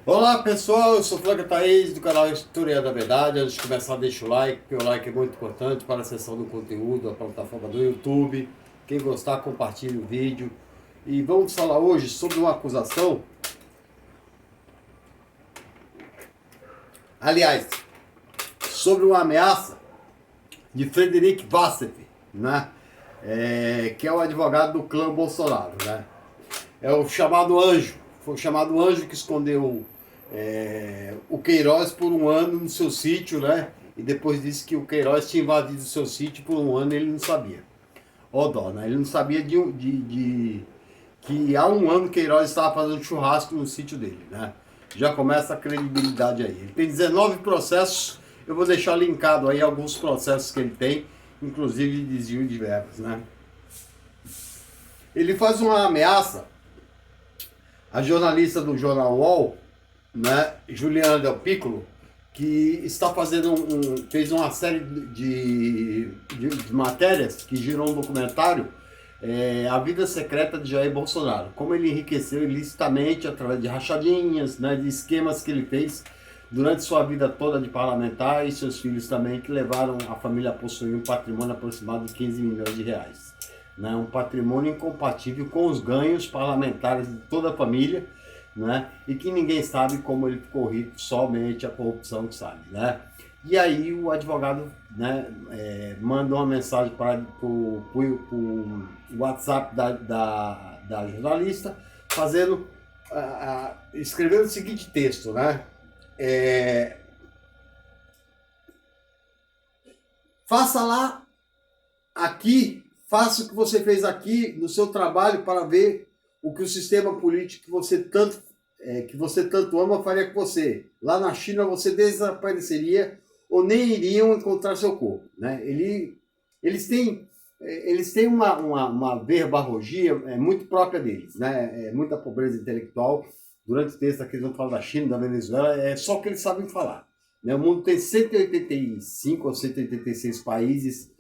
Olá pessoal, eu sou Flávio Thaís do canal História da Verdade. Antes de começar, deixa o like, porque o like é muito importante para a seção do conteúdo, a plataforma do YouTube. Quem gostar, compartilhe o vídeo. E vamos falar hoje sobre uma acusação, aliás, sobre uma ameaça de Frederic Wassef, né? Que é o advogado do clã Bolsonaro, né? É o chamado anjo, foi o chamado anjo que escondeu o Queiroz por um ano no seu sítio, né? E depois disse que o Queiroz tinha invadido o seu sítio por um ano e ele não sabia. Ó dó, né? Ele não sabia que há um ano Queiroz estava fazendo churrasco no sítio dele, né? Já começa a credibilidade aí. Ele tem 19 processos, eu vou deixar linkado aí alguns processos que ele tem, inclusive de desvio de verbas, né? Ele faz uma ameaça a jornalista do jornal UOL, né, Juliana Del Piccolo, que está fazendo fez uma série de matérias que girou um documentário, A Vida Secreta de Jair Bolsonaro, como ele enriqueceu ilicitamente através de rachadinhas, né, de esquemas que ele fez durante sua vida toda de parlamentar, e seus filhos também, que levaram a família a possuir um patrimônio aproximado de 15 milhões de reais. Né, um patrimônio incompatível com os ganhos parlamentares de toda a família, né, e que ninguém sabe como ele ficou rico, somente a corrupção que sabe. Né? E aí o advogado, né, manda uma mensagem para o WhatsApp da jornalista, fazendo, escrevendo o seguinte texto, né? Faça lá, aqui, faça o que você fez aqui no seu trabalho para ver o que o sistema político que você tanto ama faria com você. Lá na China você desapareceria ou nem iriam encontrar seu corpo. Né? Eles têm uma verborragia muito própria deles, né? Muita pobreza intelectual. Durante o texto aqui eles vão falar da China, da Venezuela, é só o que eles sabem falar. Né? O mundo tem 185 ou 186 países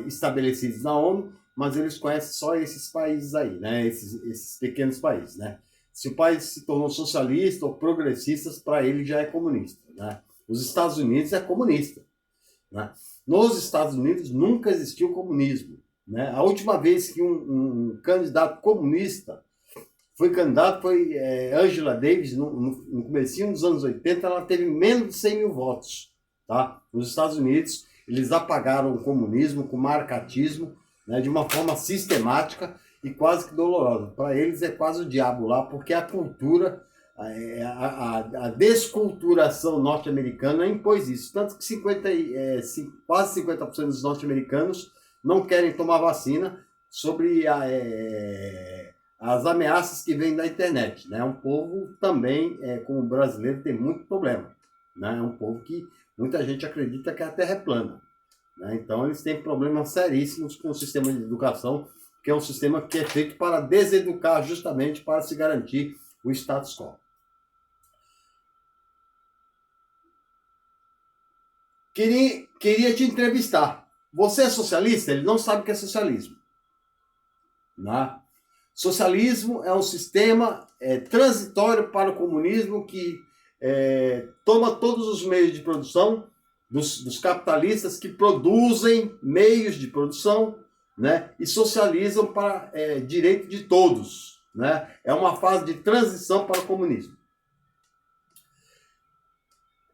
estabelecidos na ONU, mas eles conhecem só esses países aí, né? Esses pequenos países, né? Se o país se tornou socialista ou progressista, para ele já é comunista, né? Os Estados Unidos é comunista, né? Nos Estados Unidos nunca existiu comunismo, né? A última vez que um candidato comunista foi candidato foi Angela Davis, no comecinho dos anos 80, ela teve menos de 100 mil votos, tá? Nos Estados Unidos, eles apagaram o comunismo com marcatismo, né, de uma forma sistemática e quase que dolorosa. Para eles é quase o diabo lá, porque a cultura, a desculturação norte-americana impôs isso. Tanto que quase 50% dos norte-americanos não querem tomar vacina sobre as ameaças que vêm da internet. Né? Um povo também, como o brasileiro, tem muito problema. Né? É um povo que muita gente acredita que a Terra é plana. Né? Então, eles têm problemas seríssimos com o sistema de educação, que é um sistema que é feito para deseducar, justamente para se garantir o status quo. Queria te entrevistar. Você é socialista? Ele não sabe o que é socialismo. Né? Socialismo é um sistema transitório para o comunismo que toma todos os meios de produção dos capitalistas que produzem meios de produção, né, e socializam para direito de todos. Né? É uma fase de transição para o comunismo.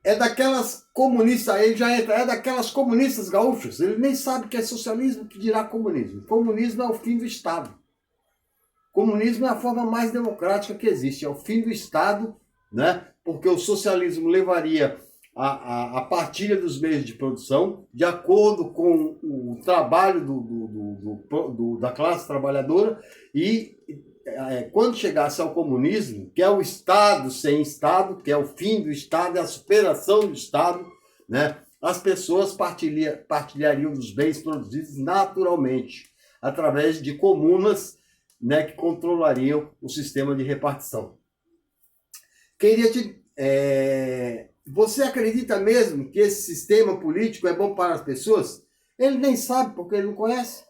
É daquelas comunistas, ele já entra, é daquelas comunistas gaúchas, ele nem sabe o que é socialismo, que dirá comunismo. Comunismo é o fim do Estado. Comunismo é a forma mais democrática que existe, é o fim do Estado, né? Porque o socialismo levaria a partilha dos meios de produção de acordo com o trabalho da classe trabalhadora e quando chegasse ao comunismo, que é o Estado sem Estado, que é o fim do Estado, é a superação do Estado, né? As pessoas partilhariam dos bens produzidos naturalmente, através de comunas, né, que controlariam o sistema de repartição. Você acredita mesmo que esse sistema político é bom para as pessoas? Ele nem sabe, porque ele não conhece.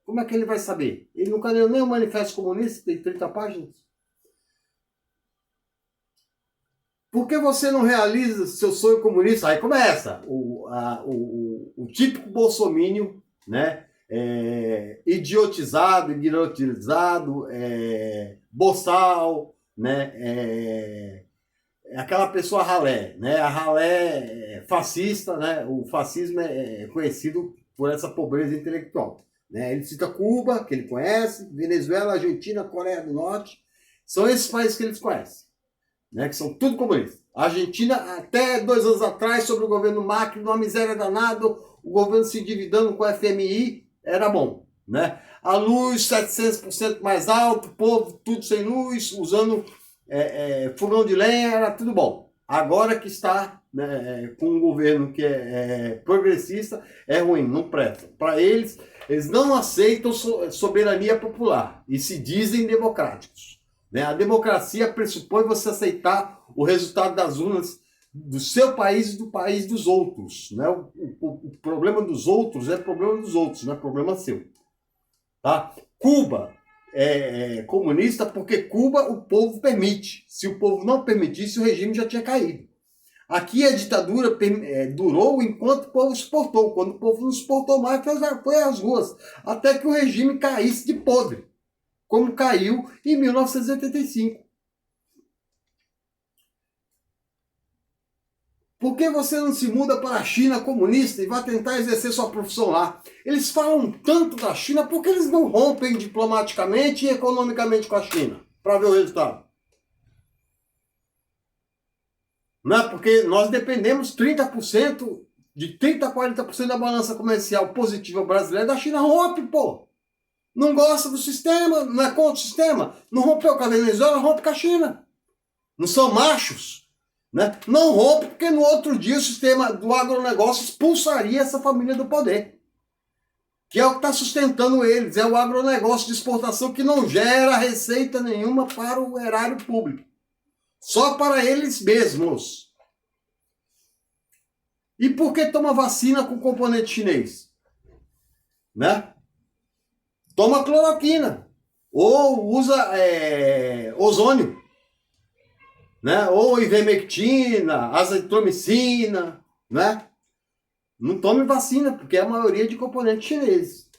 Como é que ele vai saber? Ele nunca leu nem o Manifesto Comunista, tem 30 páginas. Por que você não realiza seu sonho comunista? Aí começa o típico bolsomínio, né? Idiotizado, ignorantizado, boçal, né? Aquela pessoa ralé, né? A ralé fascista, né? O fascismo é conhecido por essa pobreza intelectual, né? Ele cita Cuba, que ele conhece, Venezuela, Argentina, Coreia do Norte, são esses países que eles conhecem, né? Que são tudo comunistas. A Argentina, até 2 anos atrás, sobre o governo Macri, numa miséria danada, o governo se endividando com o FMI, era bom, né? A luz 700% mais alto, o povo tudo sem luz, usando fogão de lenha, era tudo bom. Agora que está, né, com um governo que é progressista, é ruim, não presta. Para eles, eles não aceitam soberania popular e se dizem democráticos, né? A democracia pressupõe você aceitar o resultado das urnas do seu país e do país dos outros, né? O problema dos outros é problema dos outros, não é problema seu. Tá? Cuba é comunista porque Cuba o povo permite. Se o povo não permitisse, o regime já tinha caído. Aqui a ditadura durou enquanto o povo suportou. Quando o povo não suportou mais, foi às ruas. Até que o regime caísse de podre, como caiu em 1985. Por que você não se muda para a China comunista e vai tentar exercer sua profissão lá? Eles falam tanto da China, por que eles não rompem diplomaticamente e economicamente com a China? Para ver o resultado. Não é? Porque nós dependemos 30%, de 30% a 40% da balança comercial positiva brasileira da China. Rompe, pô! Não gosta do sistema, não é contra o sistema. Não rompeu com a Venezuela, rompe com a China. Não são machos. Né? Não rompe, porque no outro dia o sistema do agronegócio expulsaria essa família do poder. Que é o que está sustentando eles. É o agronegócio de exportação que não gera receita nenhuma para o erário público. Só para eles mesmos. E por que toma vacina com componente chinês? Né? Toma cloroquina. Ou usa ozônio. Né? Ou ivermectina, azitromicina, né? Não tome vacina, porque é a maioria de componentes chineses.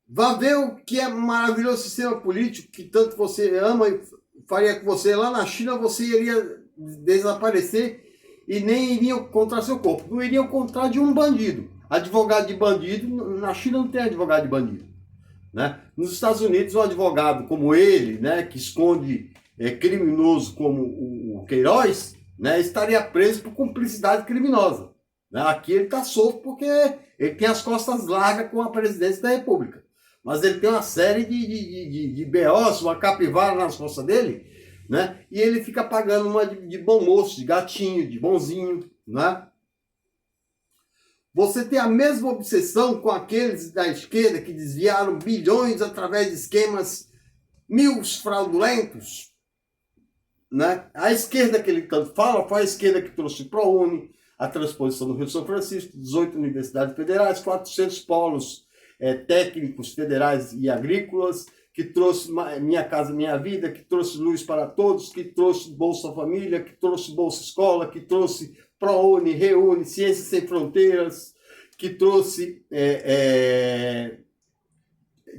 Vá ver o que é maravilhoso sistema político que tanto você ama e faria com você. Lá na China você iria desaparecer e nem iriam encontrar seu corpo. Não iriam encontrar de um bandido. Advogado de bandido, na China não tem advogado de bandido. Né? Nos Estados Unidos, um advogado como ele, né, que esconde criminoso como o Queiroz, né, estaria preso por cumplicidade criminosa. Né? Aqui ele está solto porque ele tem as costas largas com a presidência da República. Mas ele tem uma série de BOs, uma capivara nas costas dele, né? E ele fica pagando uma de bom moço, de gatinho, de bonzinho. Né? Você tem a mesma obsessão com aqueles da esquerda que desviaram bilhões através de esquemas fraudulentos? Né? A esquerda que ele tanto fala foi a esquerda que trouxe o ProUni, a transposição do Rio São Francisco, 18 universidades federais, 400 polos técnicos federais e agrícolas, que trouxe Minha Casa Minha Vida, que trouxe Luz para Todos, que trouxe Bolsa Família, que trouxe Bolsa Escola, que trouxe ProUni, Reúne, Ciências Sem Fronteiras, que trouxe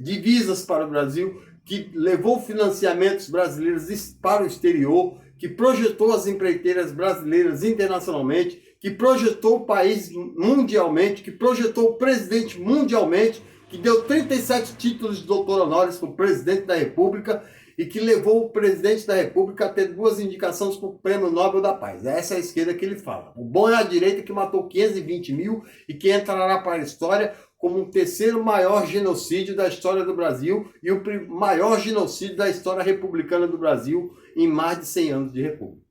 divisas para o Brasil, que levou financiamentos brasileiros para o exterior, que projetou as empreiteiras brasileiras internacionalmente, que projetou o país mundialmente, que projetou o presidente mundialmente, que deu 37 títulos de doutor honoris para o presidente da República e que levou o presidente da República a ter 2 indicações para o Prêmio Nobel da Paz. Essa é a esquerda que ele fala. O bom é a direita que matou 520 mil e que entrará para a história como o 3º maior genocídio da história do Brasil e o maior genocídio da história republicana do Brasil em mais de 100 anos de república.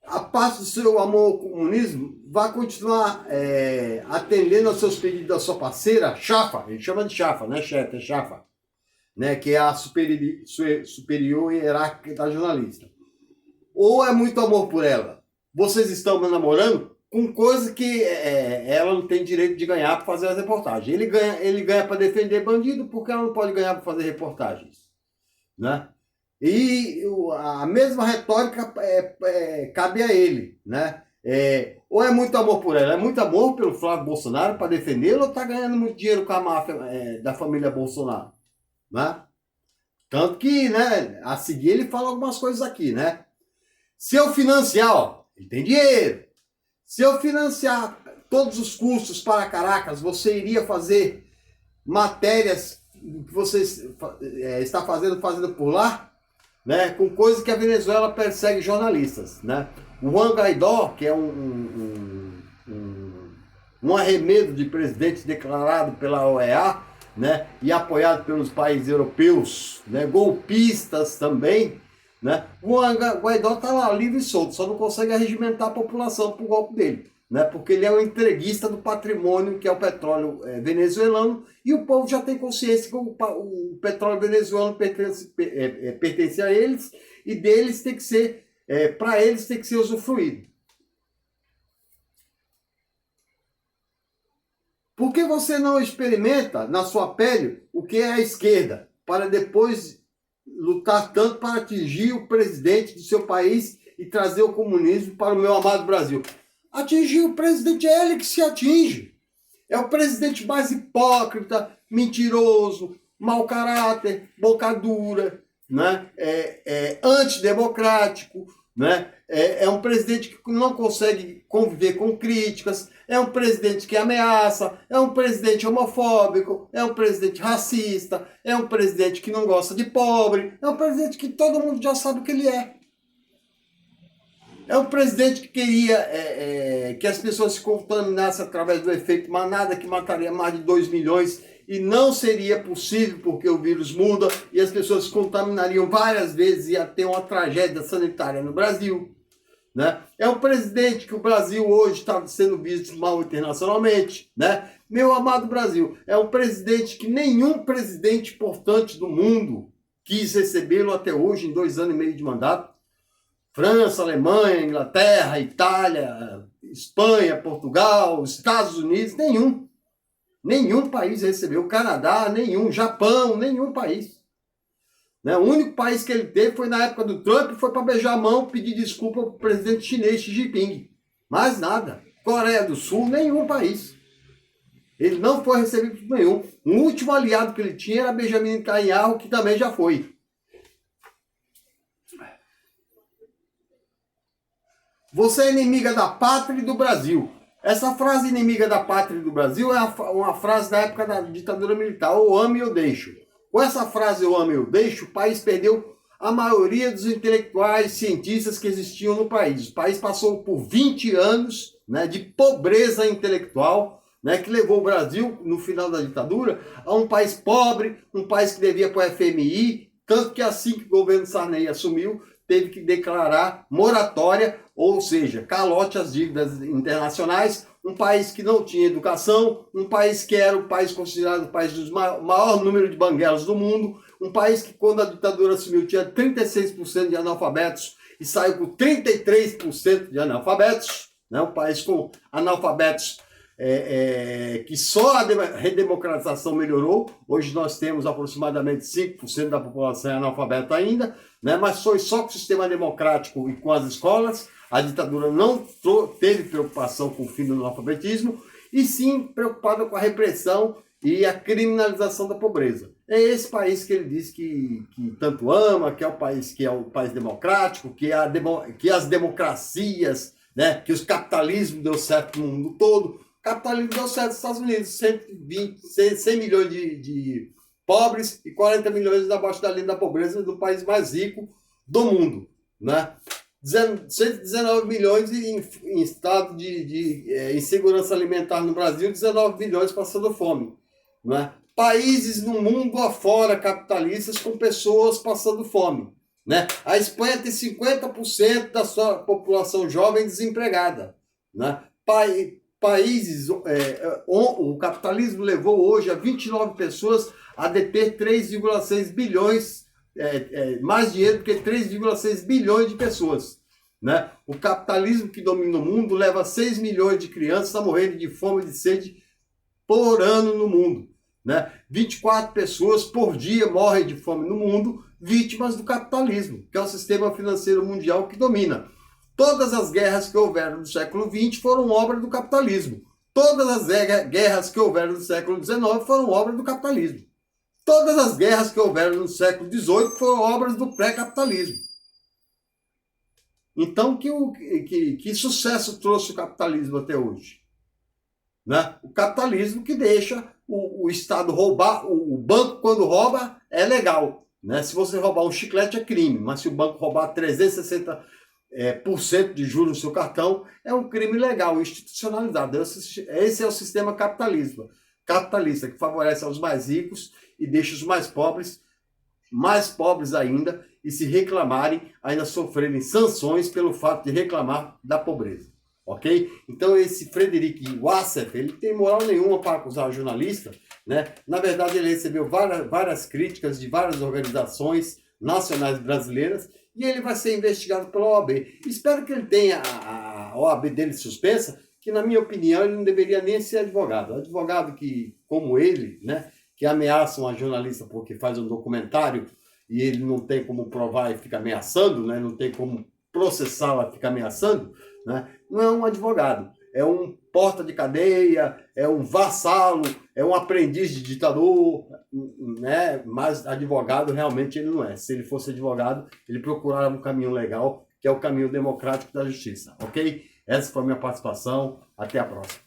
A parte do seu amor ao comunismo vai continuar atendendo aos seus pedidos da sua parceira, Chafa, ele chama de Chafa, né, chefe? É Chafa, né, que é a superior hierárquica da jornalista. Ou é muito amor por ela? Vocês estão namorando com coisa que ela não tem direito de ganhar para fazer as reportagens. Ele ganha para defender bandido, porque ela não pode ganhar para fazer reportagens. né? E a mesma retórica cabe a ele, né? Ou é muito amor por ela, é muito amor pelo Flávio Bolsonaro para defendê-lo, ou está ganhando muito dinheiro com a máfia da família Bolsonaro, né? Tanto que, né, a seguir ele fala algumas coisas aqui, né? Se eu financiar, ó, ele tem dinheiro. Se eu financiar todos os custos para Caracas, você iria fazer matérias que você está fazendo por lá? Né, com coisas que a Venezuela persegue jornalistas, né? O Juan Guaidó, que é um arremedo de presidente declarado pela OEA, né, e apoiado pelos países europeus, né, golpistas também, né? O Juan Guaidó está lá livre e solto, só não consegue arregimentar a população para o golpe dele, né? Porque ele é um entreguista do patrimônio que é o petróleo venezuelano, e o povo já tem consciência que o petróleo venezuelano pertence a eles, e deles tem que ser, para eles tem que ser usufruído. Por que você não experimenta na sua pele o que é a esquerda, para depois lutar tanto para atingir o presidente do seu país e trazer o comunismo para o meu amado Brasil? Atingir o presidente é ele que se atinge. É o presidente mais hipócrita, mentiroso, mau caráter, boca dura, né? Antidemocrático, né? É um presidente que não consegue conviver com críticas, é um presidente que ameaça, é um presidente homofóbico, é um presidente racista, é um presidente que não gosta de pobre, é um presidente que todo mundo já sabe o que ele é. É um presidente que queria que as pessoas se contaminassem através do efeito manada, que mataria mais de 2 milhões, e não seria possível porque o vírus muda e as pessoas se contaminariam várias vezes e ia ter uma tragédia sanitária no Brasil, né? É um presidente que o Brasil hoje está sendo visto mal internacionalmente, né? Meu amado Brasil, é um presidente que nenhum presidente importante do mundo quis recebê-lo até hoje, em 2 anos e meio de mandato. França, Alemanha, Inglaterra, Itália, Espanha, Portugal, Estados Unidos, nenhum. Nenhum país recebeu. Canadá, nenhum. Japão, nenhum país. Né? O único país que ele teve foi na época do Trump, foi para beijar a mão, pedir desculpa para o presidente chinês Xi Jinping. Mais nada. Coreia do Sul, nenhum país. Ele não foi recebido por nenhum. O último aliado que ele tinha era Benjamin Netanyahu, que também já foi. Você é inimiga da pátria e do Brasil. Essa frase inimiga da pátria e do Brasil é uma frase da época da ditadura militar. Ou ame ou deixo. Com essa frase, eu amo ou deixo, o país perdeu a maioria dos intelectuais, cientistas que existiam no país. O país passou por 20 anos, né, de pobreza intelectual, né, que levou o Brasil, no final da ditadura, a um país pobre, um país que devia para o FMI, tanto que assim que o governo Sarney assumiu, teve que declarar moratória, ou seja, calote às dívidas internacionais, um país que não tinha educação, um país que era o país considerado o país do maior número de banguelas do mundo, um país que quando a ditadura assumiu tinha 36% de analfabetos e saiu com 33% de analfabetos, né? Um país com analfabetos que só a redemocratização melhorou. Hoje nós temos aproximadamente 5% da população analfabeta ainda, né? Mas foi só com o sistema democrático e com as escolas. A ditadura não teve preocupação com o fim do analfabetismo, e sim preocupada com a repressão e a criminalização da pobreza. É esse país que ele diz que tanto ama, que é o país democrático, que as democracias, né, que os capitalismos deu certo no mundo todo. O capitalismo deu certo nos Estados Unidos, 100 milhões de pobres e 40 milhões abaixo da linha da pobreza, do país mais rico do mundo, né? 119 milhões em estado de insegurança alimentar no Brasil, 19 milhões passando fome, né? Países no mundo afora capitalistas com pessoas passando fome, né? A Espanha tem 50% da sua população jovem desempregada, né? Países, o capitalismo levou hoje a 29 pessoas a deter 3,6 bilhões, mais dinheiro do que 3,6 bilhões de pessoas, né? O capitalismo que domina o mundo leva 6 milhões de crianças a morrerem de fome e de sede por ano no mundo, né? 24 pessoas por dia morrem de fome no mundo, vítimas do capitalismo, que é o sistema financeiro mundial que domina. Todas as guerras que houveram no século XX foram obra do capitalismo. Todas as guerras que houveram no século XIX foram obra do capitalismo. Todas as guerras que houveram no século XVIII foram obras do pré-capitalismo. Então, que sucesso trouxe o capitalismo até hoje? Né? O capitalismo que deixa o Estado roubar, o banco quando rouba é legal. Né? Se você roubar um chiclete é crime, mas se o banco roubar 360% de juros no seu cartão, é um crime legal, institucionalizado. Esse é o sistema capitalista, que favorece aos mais ricos e deixa os mais pobres ainda, e se reclamarem, ainda sofrerem sanções pelo fato de reclamar da pobreza. Ok? Então esse Frederic Wassef, ele tem moral nenhuma para acusar o jornalista, né? Na verdade ele recebeu várias críticas de várias organizações nacionais brasileiras e ele vai ser investigado pela OAB. Espero que ele tenha a OAB dele suspensa, que na minha opinião ele não deveria nem ser advogado. Advogado que, como ele, né, que ameaça uma jornalista porque faz um documentário e ele não tem como provar e fica ameaçando, né, não tem como processá-la e fica ameaçando, né, não é um advogado, é um porta de cadeia, é um vassalo, é um aprendiz de ditador, né, mas advogado realmente ele não é. Se ele fosse advogado, ele procurava um caminho legal, que é o caminho democrático da justiça, ok? Essa foi a minha participação, até a próxima.